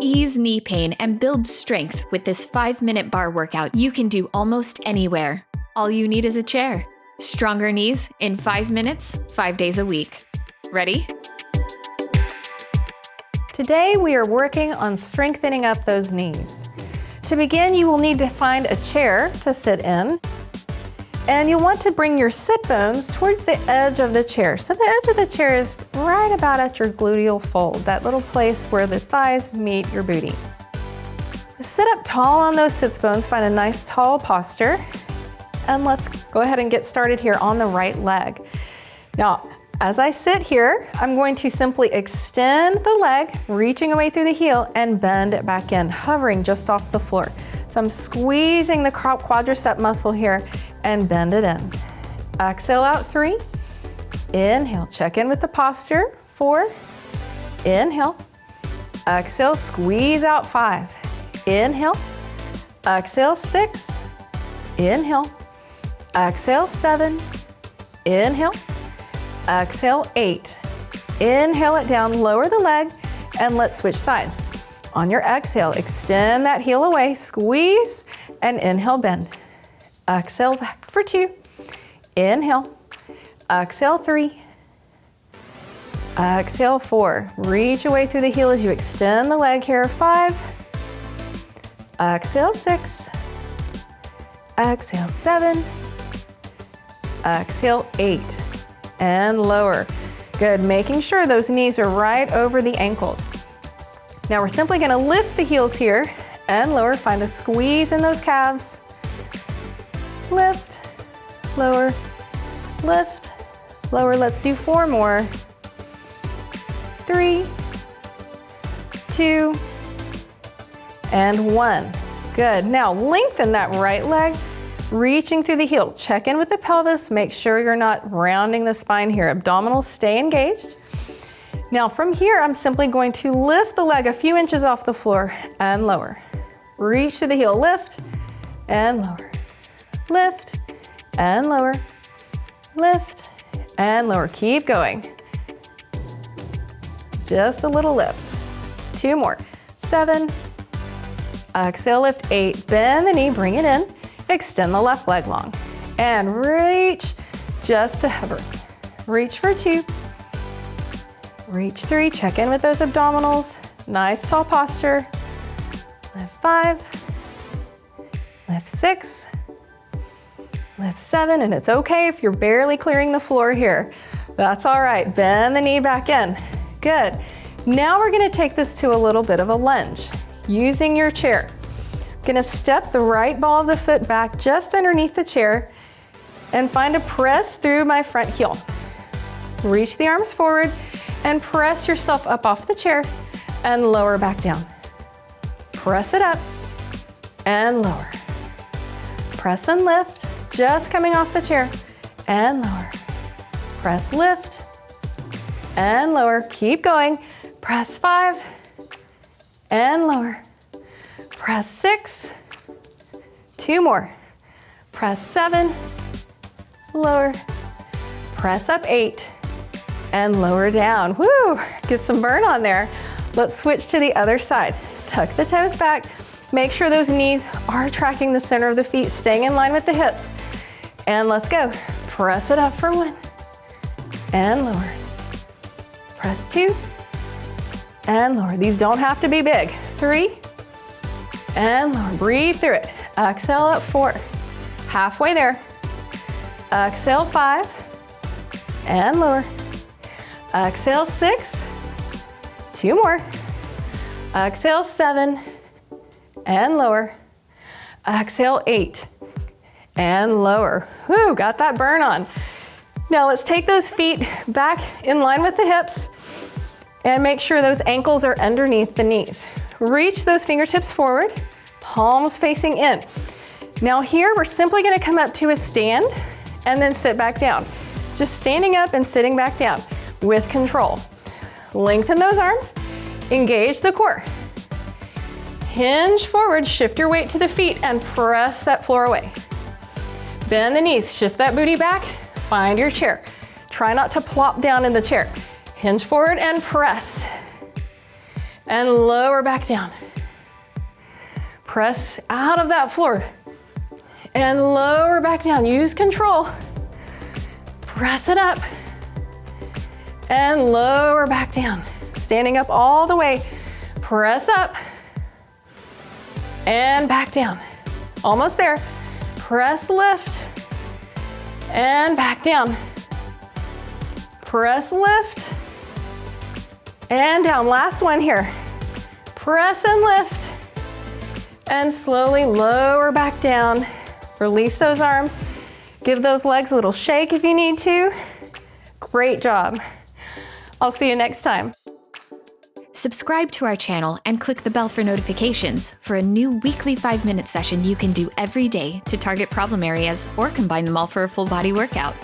ease knee pain and build strength with this 5-minute bar workout you can do almost anywhere. All you need is a chair. Stronger knees in 5 minutes, 5 days a week. Ready? Today we are working on strengthening up those knees. To begin, you will need to find a chair to sit in. And you'll want to bring your sit bones towards the edge of the chair. So the edge of the chair is right about at your gluteal fold, that little place where the thighs meet your booty. Sit up tall on those sit bones, find a nice tall posture. And let's go ahead and get started here on the right leg. Now, as I sit here, I'm going to simply extend the leg, reaching away through the heel and bend it back in, hovering just off the floor. So I'm squeezing the quadricep muscle here and bend it in. Exhale out 3. Inhale, check in with the posture. 4. Inhale. Exhale, squeeze out 5. Inhale. Exhale 6. Inhale. Exhale 7. Inhale. Exhale 8. Inhale it down, lower the leg, and let's switch sides. On your exhale, extend that heel away, squeeze, and inhale, bend. Exhale back for 2. Inhale. Exhale 3. Exhale 4. Reach away through the heel as you extend the leg here. 5. Exhale 6. Exhale 7. Exhale 8. And lower. Good, making sure those knees are right over the ankles. Now we're simply gonna lift the heels here and lower, find a squeeze in those calves. Lift, lower, lift, lower. Let's do 4 more. 3, 2, and 1. Good, now lengthen that right leg, reaching through the heel. Check in with the pelvis, make sure you're not rounding the spine here. Abdominals stay engaged. Now from here, I'm simply going to lift the leg a few inches off the floor and lower. Reach to the heel, lift and lower. Lift and lower. Lift and lower. Keep going. Just a little lift. 2 more. 7. Exhale, lift 8. Bend the knee, bring it in. Extend the left leg long. And reach just to hover. Reach for 2. Reach 3, check in with those abdominals. Nice tall posture. Lift 5, lift 6, lift 7, and it's okay if you're barely clearing the floor here. That's all right, bend the knee back in. Good. Now we're gonna take this to a little bit of a lunge. Using your chair. Gonna step the right ball of the foot back just underneath the chair and find a press through my front heel. Reach the arms forward and press yourself up off the chair and lower back down. Press it up and lower. Press and lift, just coming off the chair and lower. Press, lift and lower. Keep going. Press 5 and lower. Press 6. 2 more. Press 7, lower. Press up 8. And lower down. Woo! Get some burn on there. Let's switch to the other side. Tuck the toes back. Make sure those knees are tracking the center of the feet, staying in line with the hips. And let's go. Press it up for 1. And lower. Press 2. And lower. These don't have to be big. 3. And lower. Breathe through it. Exhale up 4. Halfway there. Exhale 5. And lower. Exhale 6, 2 more. Exhale 7 and lower. Exhale 8 and lower. Whoo, got that burn on. Now let's take those feet back in line with the hips and make sure those ankles are underneath the knees. Reach those fingertips forward, palms facing in. Now here we're simply gonna come up to a stand and then sit back down. Just standing up and sitting back down. With control. Lengthen those arms, engage the core. Hinge forward, shift your weight to the feet and press that floor away. Bend the knees, shift that booty back, find your chair. Try not to plop down in the chair. Hinge forward and press. and lower back down. Press out of that floor and lower back down. Use control. Press it up and lower back down. Standing up all the way. Press up and back down. Almost there. Press, lift, and back down. Press, lift, and down. Last one here. Press and lift, and slowly lower back down. Release those arms. Give those legs a little shake if you need to. Great job. I'll see you next time. Subscribe to our channel and click the bell for notifications for a new weekly 5-minute session you can do every day to target problem areas or combine them all for a full body workout.